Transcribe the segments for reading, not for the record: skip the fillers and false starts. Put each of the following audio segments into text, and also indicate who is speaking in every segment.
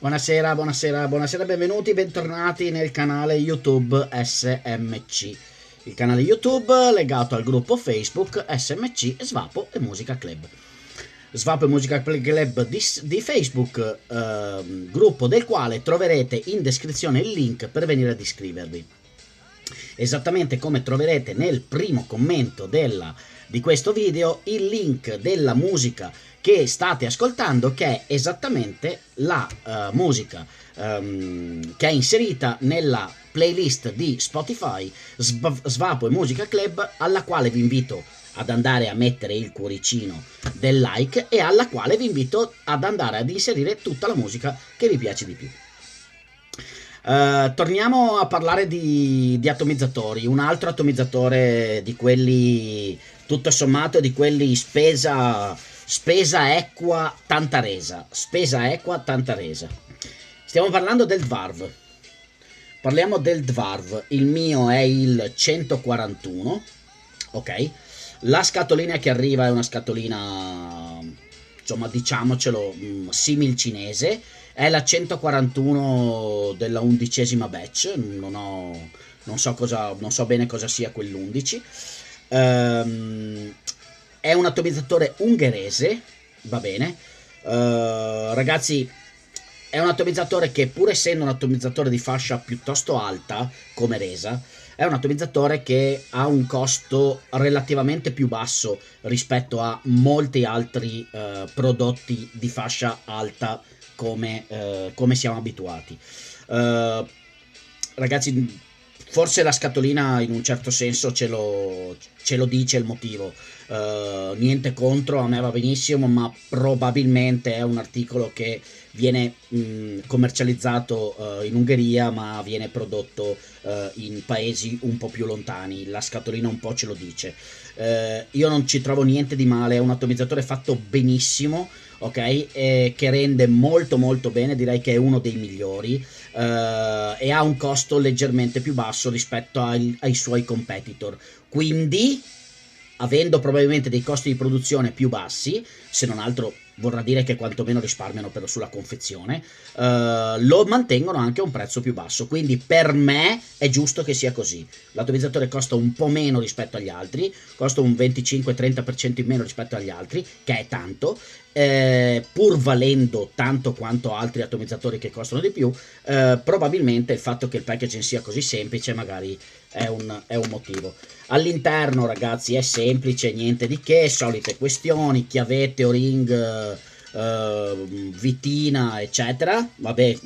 Speaker 1: Buonasera, buonasera, buonasera, benvenuti, bentornati nel canale YouTube SMC. Il canale YouTube legato al gruppo Facebook SMC Svapo e Musica Club. Svapo e Musica Club di Facebook, gruppo del quale troverete in descrizione il link per venire ad iscrivervi. Esattamente come troverete nel primo commento di questo video il link della musica che state ascoltando, che è esattamente la musica che è inserita nella playlist di Spotify Svapo e Musica Club, alla quale vi invito ad andare a mettere il cuoricino del like e alla quale vi invito ad andare ad inserire tutta la musica che vi piace di più. Torniamo a parlare di atomizzatori. Un altro atomizzatore di quelli, tutto sommato, di quelli spesa equa, tanta resa. Spesa equa, tanta resa. Stiamo parlando del Dvarv. Parliamo del Dvarv. Il mio è il 141. Ok. La scatolina che arriva è una scatolina, insomma, diciamocelo, simil cinese. È la 141 della 11ª batch. Non so bene cosa sia quell'11. È un atomizzatore ungherese, va bene. Ragazzi, è un atomizzatore che, pur essendo un atomizzatore di fascia piuttosto alta come resa, è un atomizzatore che ha un costo relativamente più basso rispetto a molti altri prodotti di fascia alta come siamo abituati. Ragazzi, forse la scatolina in un certo senso ce lo dice il motivo. Niente contro, a me va benissimo, ma probabilmente è un articolo che viene commercializzato in Ungheria, ma viene prodotto in paesi un po' più lontani. La scatolina un po' ce lo dice. Io non ci trovo niente di male, è un atomizzatore fatto benissimo, ok, che rende molto molto bene, direi che è uno dei migliori, e ha un costo leggermente più basso rispetto ai suoi competitor, quindi avendo probabilmente dei costi di produzione più bassi, se non altro vorrà dire che quantomeno risparmiano sulla confezione, lo mantengono anche a un prezzo più basso, quindi per me è giusto che sia così. L'atomizzatore costa un po' meno rispetto agli altri, costa un 25-30% in meno rispetto agli altri, che è tanto, pur valendo tanto quanto altri atomizzatori che costano di più. Probabilmente il fatto che il packaging sia così semplice magari è un motivo. All'interno, ragazzi, è semplice, niente di che, solite questioni, chiavette, o-ring, vitina, eccetera, vabbè,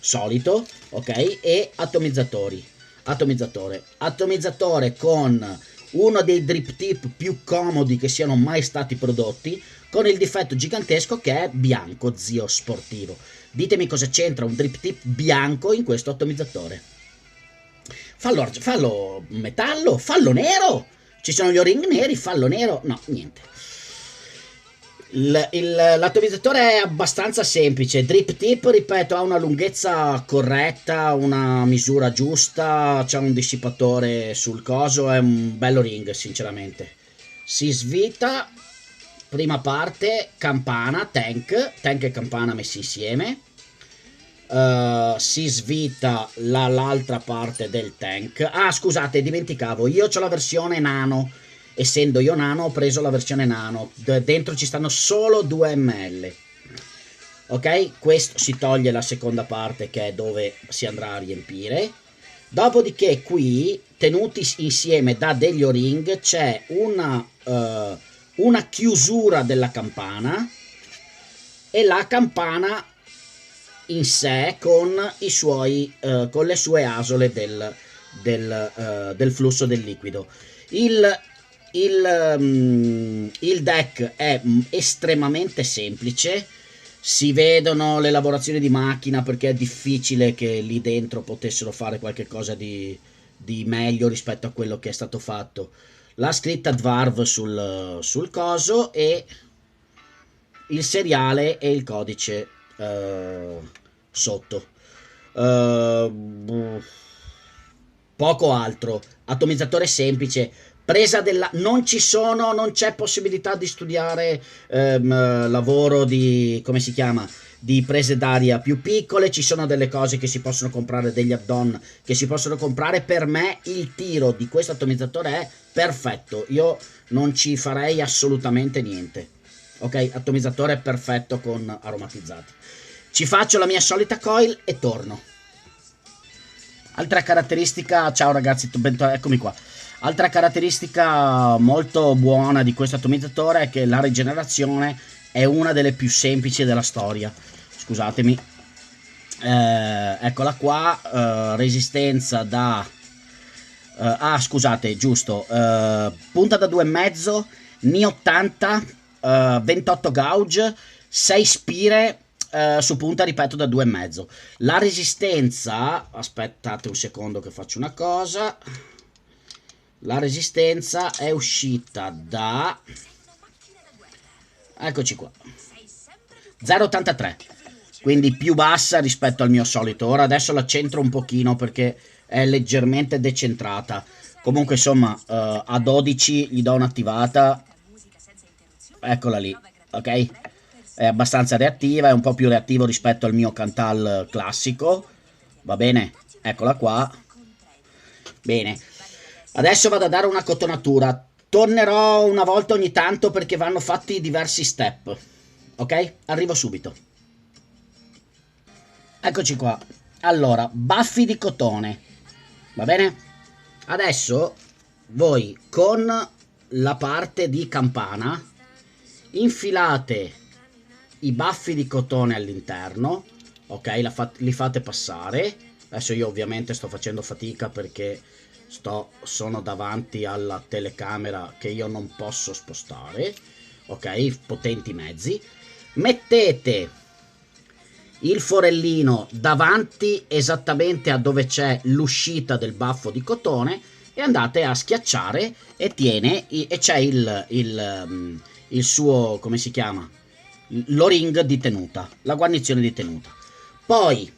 Speaker 1: solito, ok, e atomizzatore con uno dei drip tip più comodi che siano mai stati prodotti, con il difetto gigantesco che è bianco, zio sportivo. Ditemi cosa c'entra un drip tip bianco in questo atomizzatore. Fallo metallo, fallo nero. Ci sono gli o-ring neri, fallo nero. No, niente. L'atomizzatore è abbastanza semplice. Drip tip, ripeto, ha una lunghezza corretta, una misura giusta, c'è un dissipatore sul coso, è un bello ring, sinceramente. Si svita, prima parte, campana, tank e campana messi insieme. Si svita l'altra parte del tank. Ah, scusate, dimenticavo, io ho la versione nano. Essendo io nano, ho preso la versione nano. Dentro ci stanno solo 2 ml. Ok, questo si toglie la seconda parte, che è dove si andrà a riempire. Dopodiché qui, tenuti insieme da degli o-ring, c'è una chiusura della campana, e la campana in sé con le sue asole del flusso del liquido. Il deck è estremamente semplice, si vedono le lavorazioni di macchina perché è difficile che lì dentro potessero fare qualche cosa di meglio rispetto a quello che è stato fatto. La scritta Dvarv sul coso, e il seriale e il codice sotto. Poco altro. Atomizzatore semplice, Presa della... Non ci sono, non c'è possibilità di studiare lavoro di... come si chiama? Di prese d'aria più piccole. Ci sono delle cose che si possono comprare, degli add-on che si possono comprare. Per me il tiro di questo atomizzatore è perfetto. Io non ci farei assolutamente niente. Ok, atomizzatore perfetto con aromatizzati. Ci faccio la mia solita coil e torno. Altra caratteristica, ciao ragazzi, eccomi qua. Altra caratteristica molto buona di questo atomizzatore è che la rigenerazione è una delle più semplici della storia. Scusatemi. Eccola qua, resistenza da... scusate, giusto. Punta da 2,5, Ni 80, 28 gauge, 6 spire... su punta, ripeto, da 2,5. La resistenza, aspettate un secondo che faccio una cosa. La resistenza è uscita da, eccoci qua, 0,83, quindi più bassa rispetto al mio solito. Ora adesso la centro un pochino perché è leggermente decentrata. Comunque insomma, a 12 gli do un'attivata, eccola lì, ok? È abbastanza reattiva, è un po' più reattivo rispetto al mio Cantal classico. Va bene, eccola qua. Bene, adesso vado a dare una cotonatura. Tornerò una volta ogni tanto perché vanno fatti diversi step. Ok? Arrivo subito. Eccoci qua. Allora, baffi di cotone. Va bene? Adesso voi con la parte di campana infilate i baffi di cotone all'interno, ok? Li fate passare. Adesso io ovviamente sto facendo fatica perché sono davanti alla telecamera che io non posso spostare, ok? Potenti mezzi. Mettete il forellino davanti esattamente a dove c'è l'uscita del baffo di cotone e andate a schiacciare e tiene, e c'è il suo, come si chiama? L'o-ring di tenuta, la guarnizione di tenuta. Poi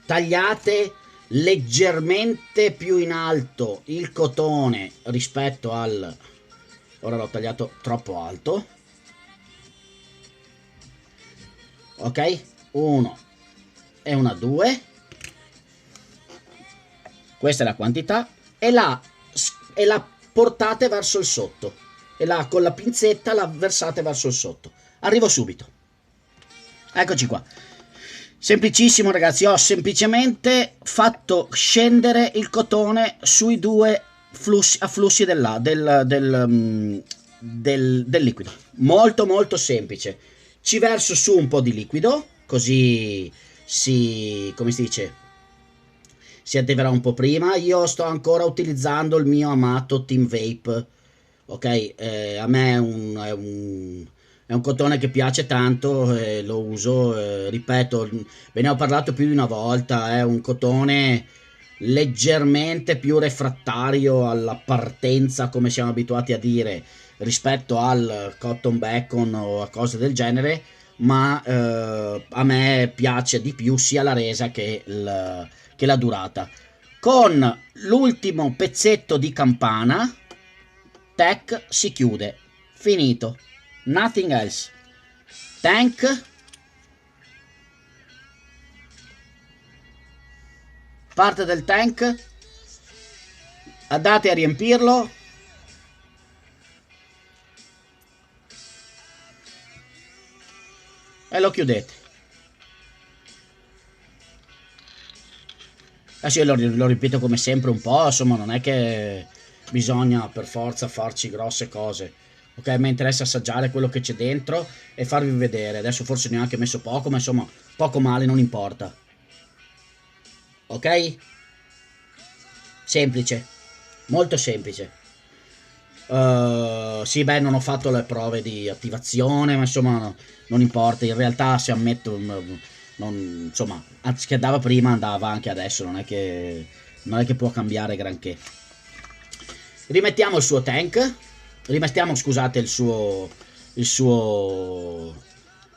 Speaker 1: tagliate leggermente più in alto il cotone rispetto al... ora l'ho tagliato troppo alto, ok? 1 e una 2, questa è la quantità, e la portate verso il sotto e con la pinzetta la versate verso il sotto. Arrivo subito. Eccoci qua. Semplicissimo ragazzi, ho semplicemente fatto scendere il cotone sui due afflussi del liquido. Molto molto semplice. Ci verso su un po' di liquido, così come si dice, si attiverà un po' prima. Io sto ancora utilizzando il mio amato Team Vape, ok? A me è un cotone che piace tanto, lo uso, ripeto, ve ne ho parlato più di una volta, è un cotone leggermente più refrattario alla partenza, come siamo abituati a dire, rispetto al cotton bacon o a cose del genere, ma a me piace di più sia la resa che la durata. Con l'ultimo pezzetto di campana, tac, si chiude, finito. Nothing else. Tank. Parte del tank. Andate a riempirlo. E lo chiudete. Adesso io lo ripeto come sempre un po', insomma non è che bisogna per forza farci grosse cose. Ok, mi interessa assaggiare quello che c'è dentro e farvi vedere. Adesso forse ne ho anche messo poco, ma insomma, poco male, non importa. Ok? Semplice. Molto semplice. Sì, beh, non ho fatto le prove di attivazione, ma insomma, non importa. In realtà, se ammetto, insomma, che andava prima, andava anche adesso. Non è che può cambiare granché. Rimettiamo il suo tank. Rimettiamo, scusate, il suo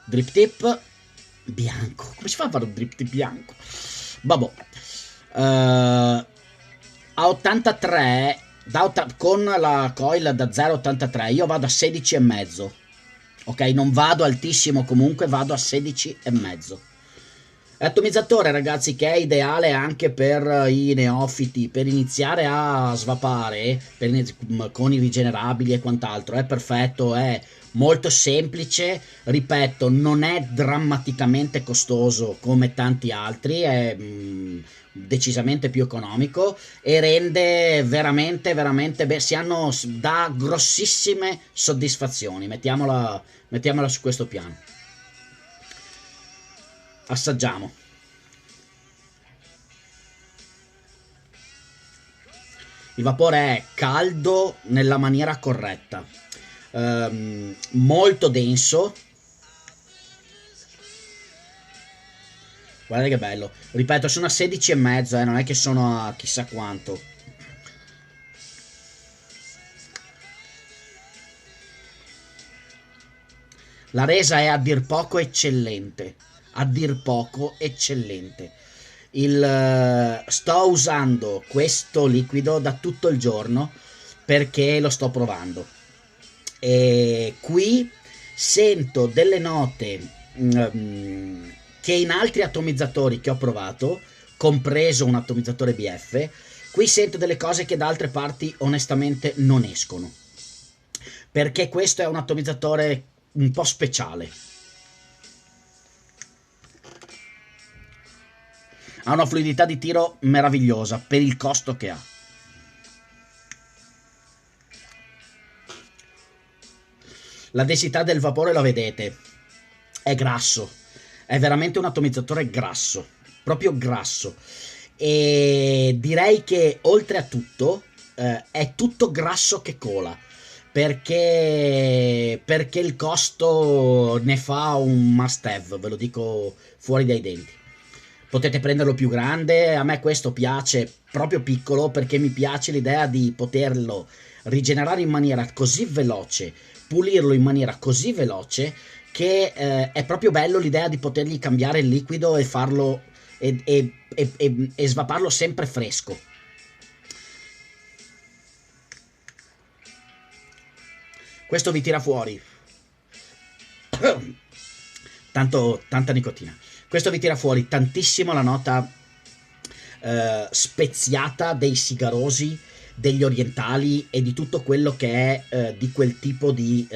Speaker 1: drip tip bianco. Come si fa a fare un drip tip bianco? Vabbè. A 83 con la coil da 0,83 io vado a 16,5. Ok, non vado altissimo, comunque vado a 16,5. Atomizzatore, ragazzi, che è ideale anche per i neofiti, per iniziare a svapare con i rigenerabili e quant'altro. È perfetto, è molto semplice, ripeto, non è drammaticamente costoso come tanti altri, è decisamente più economico e rende veramente, veramente, dà grossissime soddisfazioni, mettiamola su questo piano. Assaggiamo. Il vapore è caldo nella maniera corretta, molto denso. Guardate che bello. Ripeto, sono a 16,5, non è che sono a chissà quanto. La resa è a dir poco eccellente. A dir poco eccellente. Sto usando questo liquido da tutto il giorno perché lo sto provando. E qui sento delle note che in altri atomizzatori che ho provato, compreso un atomizzatore BF, qui sento delle cose che da altre parti onestamente non escono. Perché questo è un atomizzatore un po' speciale. Ha una fluidità di tiro meravigliosa per il costo che ha. La densità del vapore la vedete, è grasso, è veramente un atomizzatore grasso, proprio grasso. E direi che oltre a tutto è tutto grasso che cola. Perché il costo ne fa un must have, ve lo dico fuori dai denti. Potete prenderlo più grande, a me questo piace proprio piccolo perché mi piace l'idea di poterlo rigenerare in maniera così veloce, pulirlo in maniera così veloce che è proprio bello l'idea di potergli cambiare il liquido e farlo e svaparlo sempre fresco. Questo vi tira fuori tanta nicotina. Questo vi tira fuori tantissimo la nota speziata dei sigarosi, degli orientali e di tutto quello che è di quel tipo di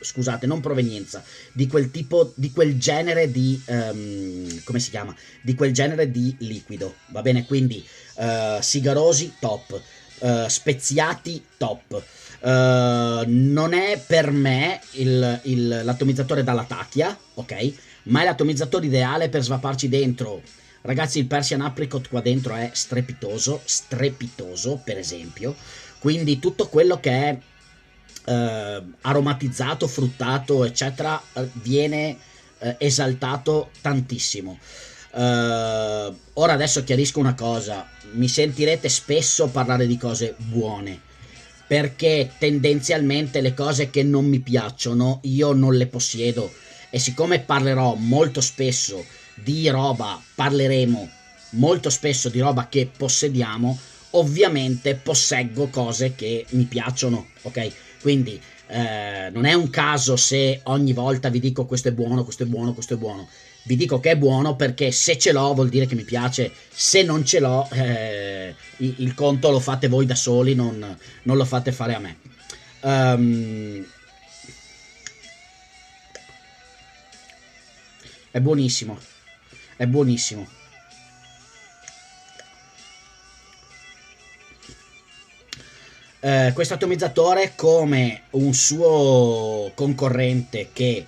Speaker 1: scusate, non provenienza, di quel genere di come si chiama? Di quel genere di liquido, va bene? Quindi sigarosi top, speziati top. Non è per me l'atomizzatore dalla tacchia, ok? Ma è l'atomizzatore ideale per svaparci dentro. Ragazzi, il Persian Apricot qua dentro è strepitoso, per esempio. Quindi tutto quello che è aromatizzato, fruttato, eccetera, viene esaltato tantissimo. Ora adesso chiarisco una cosa, mi sentirete spesso parlare di cose buone, perché tendenzialmente le cose che non mi piacciono io non le possiedo e siccome parleremo molto spesso di roba che possediamo, ovviamente posseggo cose che mi piacciono, ok? Quindi non è un caso se ogni volta vi dico questo è buono, questo è buono, questo è buono. Vi dico che è buono perché se ce l'ho vuol dire che mi piace, se non ce l'ho il conto lo fate voi da soli, non lo fate fare a me. È buonissimo, è buonissimo. Questo atomizzatore, come un suo concorrente che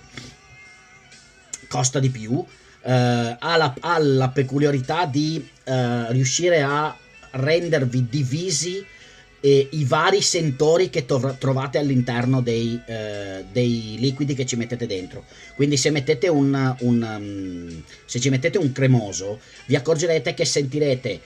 Speaker 1: costa di più, ha la peculiarità di riuscire a rendervi divisi i vari sentori che trovate all'interno dei liquidi che ci mettete dentro. Quindi se mettete se ci mettete un cremoso, vi accorgerete che sentirete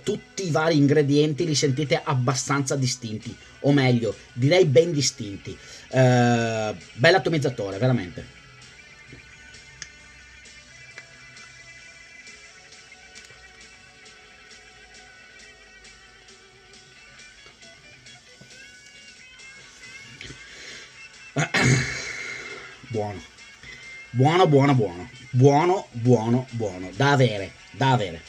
Speaker 1: tutti i vari ingredienti li sentite abbastanza distinti, o meglio, direi ben distinti. Bell'atomizzatore, veramente. buono, buono, buono, buono, buono, buono, buono, da avere, da avere.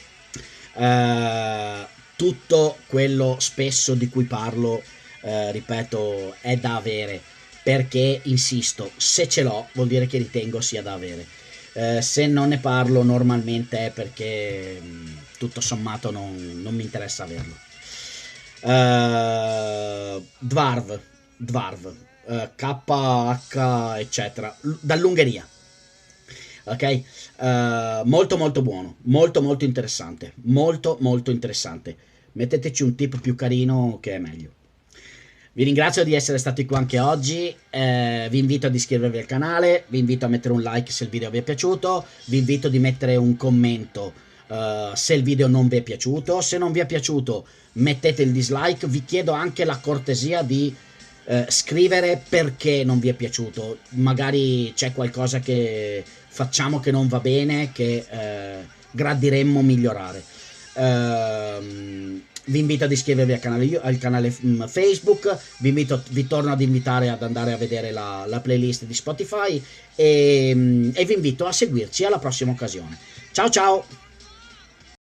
Speaker 1: Tutto quello spesso di cui parlo, ripeto, è da avere, perché insisto, se ce l'ho vuol dire che ritengo sia da avere. Se non ne parlo normalmente è perché tutto sommato non mi interessa averlo. Dvarv, Dvarv, KH eccetera, dall'Ungheria. Ok. Molto molto buono, molto molto interessante, molto molto interessante. Metteteci un tip più carino che è meglio. Vi ringrazio di essere stati qua anche oggi, vi invito ad iscrivervi al canale, vi invito a mettere un like se il video vi è piaciuto, vi invito di mettere un commento se il video non vi è piaciuto, se non vi è piaciuto mettete il dislike, vi chiedo anche la cortesia di scrivere perché non vi è piaciuto, magari c'è qualcosa che facciamo che non va bene, che gradiremmo migliorare. Vi invito ad iscrivervi al canale Facebook, vi torno ad invitare ad andare a vedere la playlist di Spotify e vi invito a seguirci alla prossima occasione. Ciao ciao!